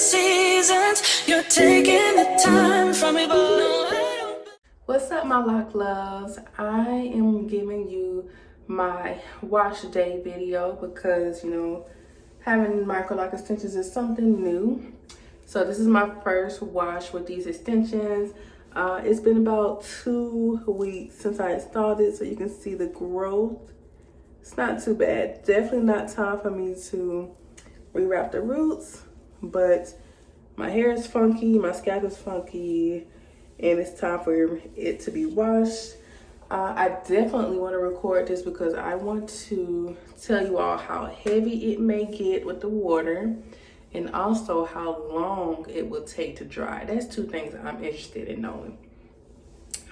seasons. You're taking the time from me, but no, I don't. What's up, my lock loves? I am giving you my wash day video because, having micro lock extensions is something new. So this is my first wash with these extensions. It's been about 2 weeks since I installed it, so you can see the growth. It's not too bad. Definitely not time for me to rewrap the roots, but my hair is funky, my scalp is funky, and it's time for it to be washed. I definitely want to record this because I want to tell you all how heavy it may get with the water and also how long it will take to dry. That's 2 things I'm interested in knowing.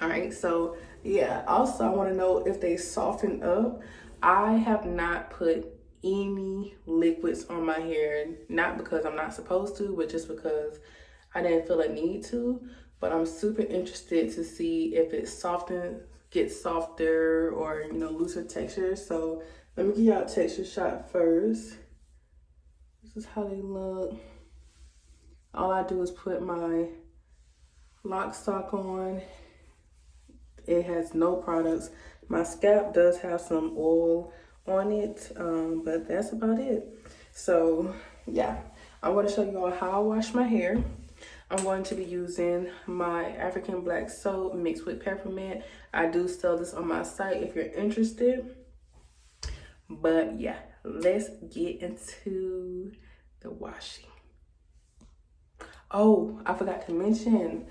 All right, so yeah, also I want to know if they soften up. I have not put any liquids on my hair, not because I'm not supposed to, but just because I didn't feel a need to. But I'm super interested to see if it gets softer or looser texture. So let me give y'all a texture shot first. This is how they look. All I do is put my lock stock on. It has no products. My scalp does have some oil on it, but that's about it. So yeah, I want to show you all how I wash my hair. I'm going to be using my African black soap mixed with peppermint. I do sell this on my site if you're interested. But yeah, let's get into the washing. Oh, I forgot to mention.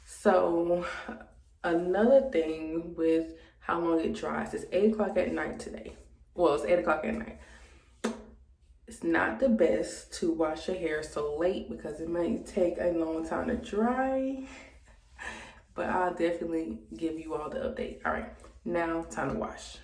So another thing with how long it dries, it's 8 o'clock at night today. Well, it's 8 o'clock at night. It's not the best to wash your hair so late because it may take a long time to dry. But I'll definitely give you all the update. All right, now time to wash.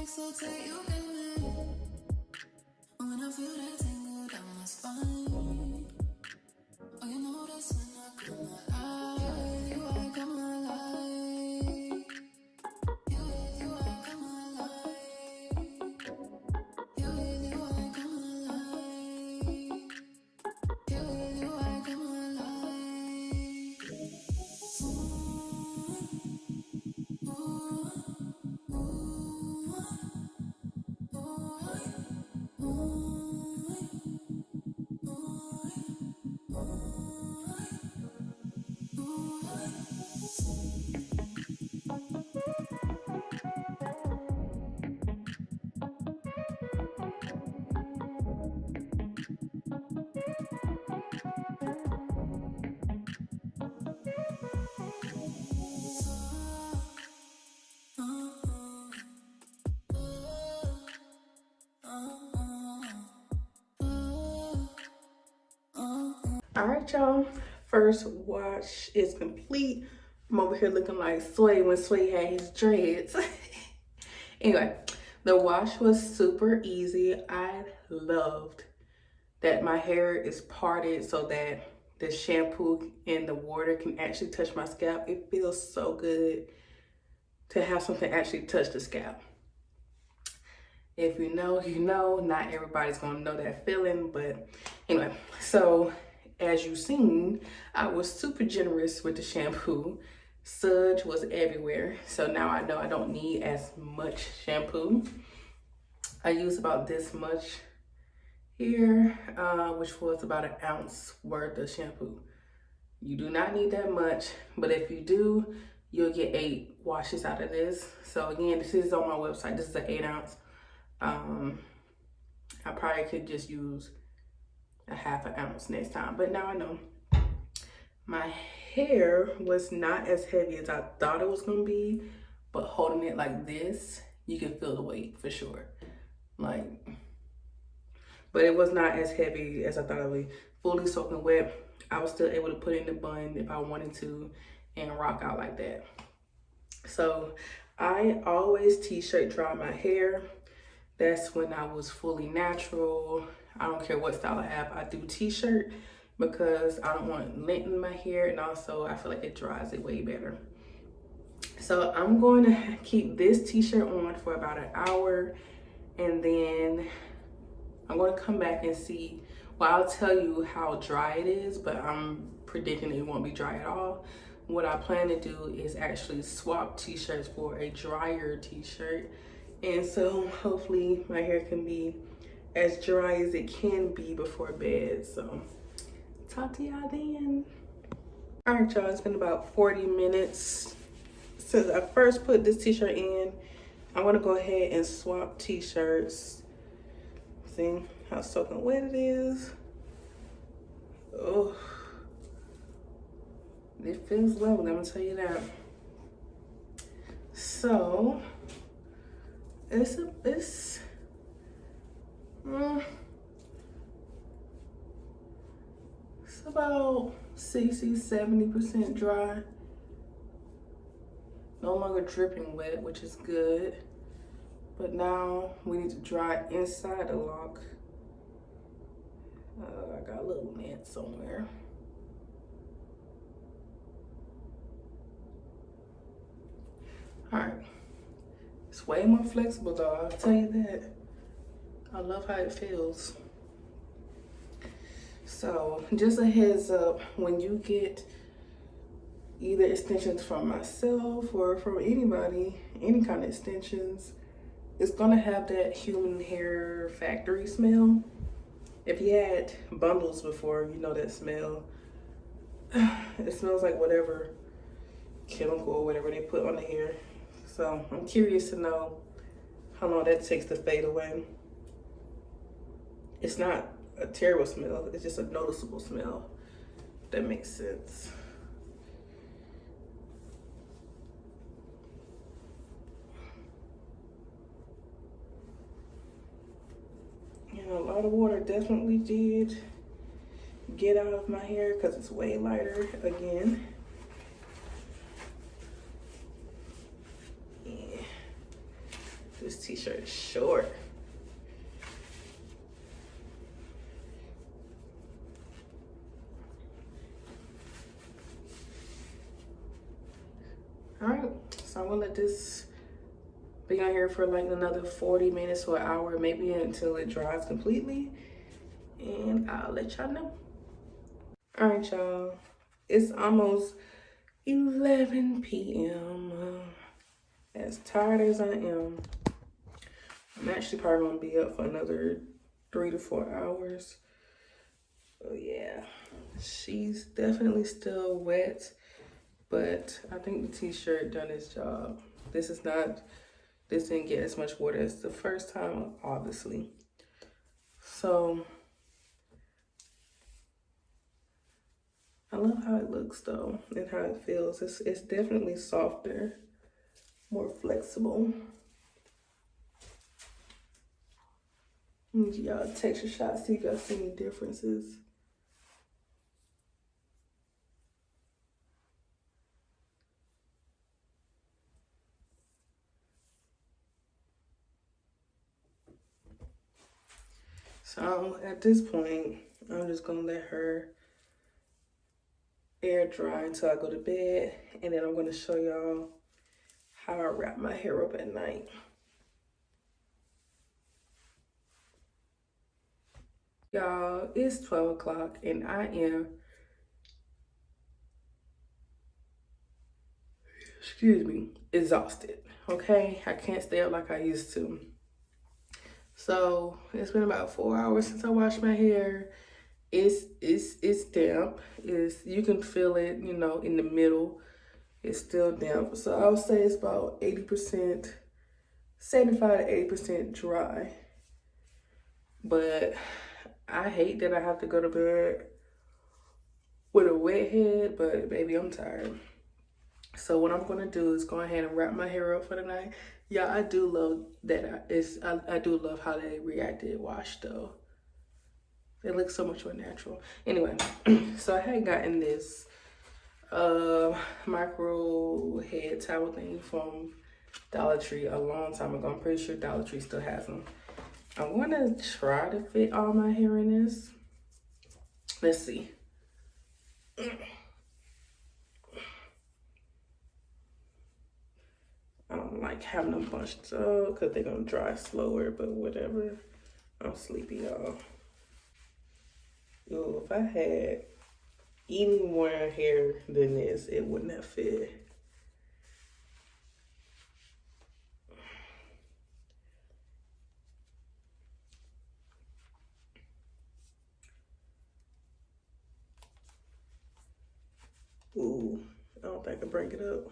So tight you can live. When I feel that tingle down my spine. Oh, you know that's when I come alive. You I come alive. You I come alive. You I come alive. You I come alive. Ooh, ooh, ooh. All right, y'all. First wash is complete. I'm over here looking like Sway when Sway had his dreads. Anyway, the wash was super easy. I loved that my hair is parted so that the shampoo and the water can actually touch my scalp. It feels so good to have something actually touch the scalp. If you know, you know. Not everybody's gonna know that feeling, but anyway, so as you've seen, I was super generous with the shampoo. Suds was everywhere, so now I know I don't need as much shampoo. I used about this much here, which was about 1 ounce worth of shampoo. You do not need that much, but if you do, you'll get 8 washes out of this. So again, this is on my website. This is an 8 ounce. I probably could just use a 1/2 ounce next time, but now I know. My hair was not as heavy as I thought it was gonna be, but holding it like this, you can feel the weight for sure. But it was not as heavy as I thought it would be. Fully soaking wet, I was still able to put it in the bun if I wanted to and rock out like that. So I always t-shirt dry my hair. That's when I was fully natural. I don't care what style I have. I do t-shirt because I don't want lint in my hair, and also I feel like it dries it way better. So I'm going to keep this t-shirt on for about an hour, and then I'm going to come back and see. Well, I'll tell you how dry it is, but I'm predicting it won't be dry at all. What I plan to do is actually swap t-shirts for a drier t-shirt, and so hopefully my hair can be as dry as it can be before bed. So talk to y'all then. All right, y'all, it's been about 40 minutes since I first put this t-shirt in. I'm gonna go ahead and swap t-shirts. See how soaking wet it is. Oh, it feels lovely, I'm gonna tell you that. So it's about 60-70% dry. No longer dripping wet, which is good. But now we need to dry inside the lock. I got a little lint somewhere. All right, it's way more flexible though, I'll tell you that. I love how it feels. So just a heads up, when you get either extensions from myself or from anybody, any kind of extensions, it's gonna have that human hair factory smell. If you had bundles before, you know that smell. It smells like whatever chemical or whatever they put on the hair. So I'm curious to know how long that takes to fade away. It's not a terrible smell, it's just a noticeable smell, if that makes sense. A lot of water definitely did get out of my hair because it's way lighter again. Yeah. This t-shirt is short. All right, so I'm gonna let this be on here for like another 40 minutes to an hour, maybe until it dries completely, and I'll let y'all know. All right, y'all, it's almost 11 p.m. As tired as I am, I'm actually probably gonna be up for another 3 to 4 hours. Oh yeah, she's definitely still wet, but I think the t-shirt done its job. This didn't get as much water as the first time, obviously. So I love how it looks though, and how it feels. It's definitely softer, more flexible. Y'all texture shot, see if y'all see any differences. So at this point, I'm just gonna let her air dry until I go to bed, and then I'm gonna show y'all how I wrap my hair up at night. Y'all, it's 12 o'clock and I am, exhausted, okay? I can't stay up like I used to. So it's been about 4 hours since I washed my hair. It's damp. You can feel it, you know, in the middle. It's still damp. So I would say it's about 80%, 75 to 80% dry. But I hate that I have to go to bed with a wet head, but baby, I'm tired. So what I'm gonna do is go ahead and wrap my hair up for the night. Yeah, I do love that. I do love how they reacted washed though. It looks so much more natural. Anyway, so I had gotten this micro head towel thing from Dollar Tree a long time ago. I'm pretty sure Dollar Tree still has them. I'm going to try to fit all my hair in this. Let's see. I don't like having them bunched up because they're going to dry slower, but whatever. I'm sleepy, y'all. Ooh, if I had any more hair than this, it wouldn't have fit. Ooh, I don't think I can bring it up.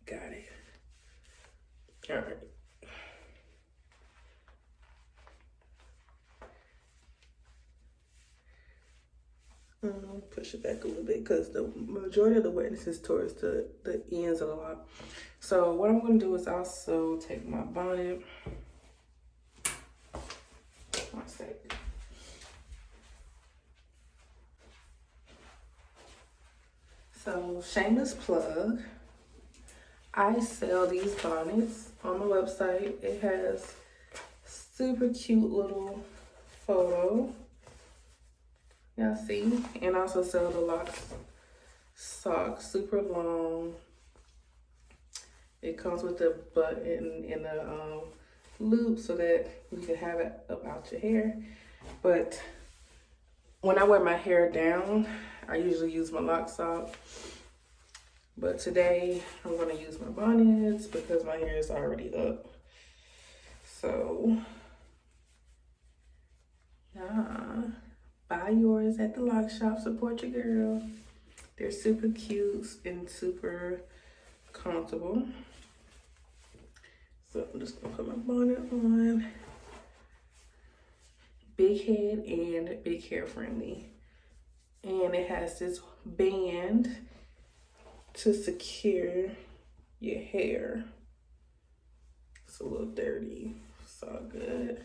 Got it. All right. Push it back a little bit because the majority of the wetness is towards the ends of the lock. So what I'm going to do is also take my bonnet. One sec. So shameless plug. I sell these bonnets on my website. It has super cute little photo. Y'all see? And I also sell the Locs socks, super long. It comes with the button and the loop so that you can have it up out your hair. But when I wear my hair down, I usually use my Locs sock. But today I'm gonna use my bonnets because my hair is already up. So, yeah. Buy yours at the Locs shop. Support your girl. They're super cute and super comfortable. So I'm just gonna put my bonnet on. Big head and big hair friendly. And it has this band to secure your hair. It's a little dirty. It's all good.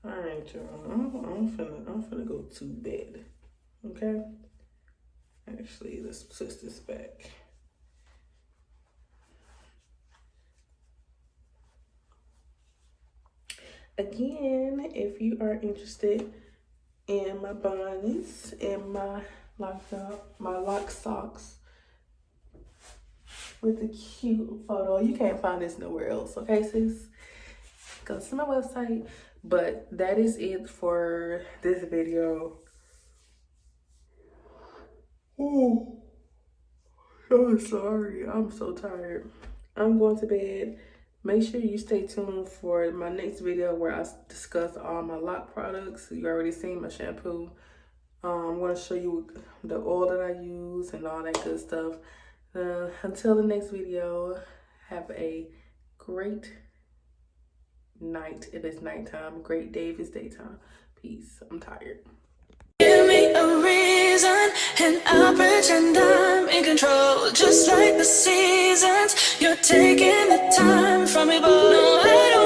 All right, y'all. I'm finna go to bed. Okay. Actually, let's twist this back. Again, if you are interested in my bonnets and my Locs socks with a cute photo, you can't find this nowhere else. Okay, sis? Go to my website. But that is it for this video. Oh, I'm sorry. I'm so tired. I'm going to bed. Make sure you stay tuned for my next video where I discuss all my Loc products. You already seen my shampoo. I'm going to show you the oil that I use and all that good stuff. Until the next video, have a great night. It is nighttime. Great day if it's daytime. Peace. I'm tired. Give me a reason and I'll pretend I'm in control. Just like the seasons, you're taking the time from me, but no, I don't